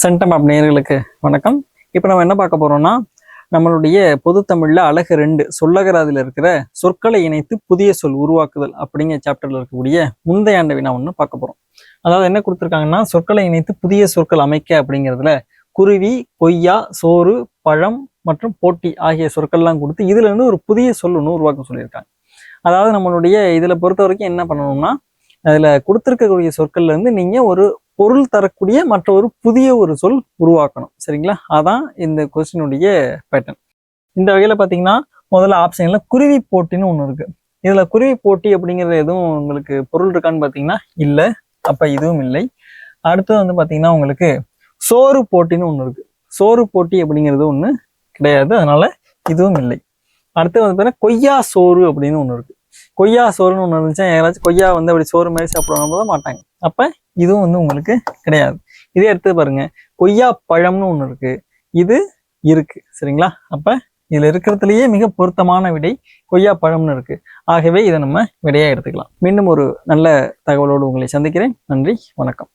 Centum app நேயர்களுக்கு வணக்கம். இப்போ நம்ம என்ன பார்க்க போறோம்னா, நம்மளுடைய பொதுத்தமிழ்ல அழகு 2 சொல்லகராதியில் இருக்கிற சொற்களை இணைத்து புதிய சொல் உருவாக்குதல் அப்படிங்கிற சாப்டர்ல இருக்கக்கூடிய முந்தைய ஆண்டு வினா ஒன்று பார்க்க போறோம். அதாவது என்ன கொடுத்துருக்காங்கன்னா, சொற்களை இணைத்து புதிய சொற்கள் அமைக்க அப்படிங்கிறதுல குருவி, கொய்யா, சோறு, பழம் மற்றும் போட்டி ஆகிய சொற்கள்லாம் கொடுத்து இதுல இருந்து ஒரு புதிய சொல் ஒன்று உருவாக்க சொல்லியிருக்காங்க. அதாவது நம்மளுடைய இதுல பொறுத்த வரைக்கும் என்ன பண்ணணும்னா, அதுல கொடுத்துருக்கக்கூடிய சொற்கள்ல இருந்து நீங்க ஒரு பொருள் தரக்கூடிய மற்ற ஒரு புதிய ஒரு சொல் உருவாக்கணும். சரிங்களா? அதான் இந்த கொஸ்டினுடைய பேட்டர்ன். இந்த வகையில பாத்தீங்கன்னா, முதல்ல ஆப்ஷன்ல குருவி போட்டின்னு ஒண்ணு இருக்கு. இதுல குருவி போட்டி அப்படிங்கிறது எதுவும் உங்களுக்கு பொருள் இருக்கான்னு பாத்தீங்கன்னா இல்ல, அப்ப இதுவும் இல்லை. அடுத்து வந்து பாத்தீங்கன்னா உங்களுக்கு சோறு போட்டின்னு ஒண்ணு இருக்கு. சோறு போட்டி அப்படிங்கிறது ஒண்ணு கிடையாது, அதனால இதுவும் இல்லை. அடுத்து வந்து பாத்தீங்கன்னா கொய்யா சோறு அப்படின்னு ஒண்ணு இருக்கு. கொய்யா சோறுன்னு ஒண்ணு இருந்துச்சா, யாராச்சும் கொய்யா வந்து அப்படி சோறு மாதிரி சாப்பிடுவாங்க போத மாட்டாங்க. அப்ப இதுவும் வந்து உங்களுக்கு கிடையாது. இதே எடுத்து பாருங்க, கொய்யா பழம்னு ஒண்ணு இருக்கு, இது இருக்கு. சரிங்களா? அப்ப இதுல இருக்கிறதுலயே மிக பொருத்தமான விடை கொய்யா பழம்னு இருக்கு. ஆகவே இதை நம்ம விடையா எடுத்துக்கலாம். மீண்டும் ஒரு நல்ல தகவலோடு உங்களை சந்திக்கிறேன். நன்றி, வணக்கம்.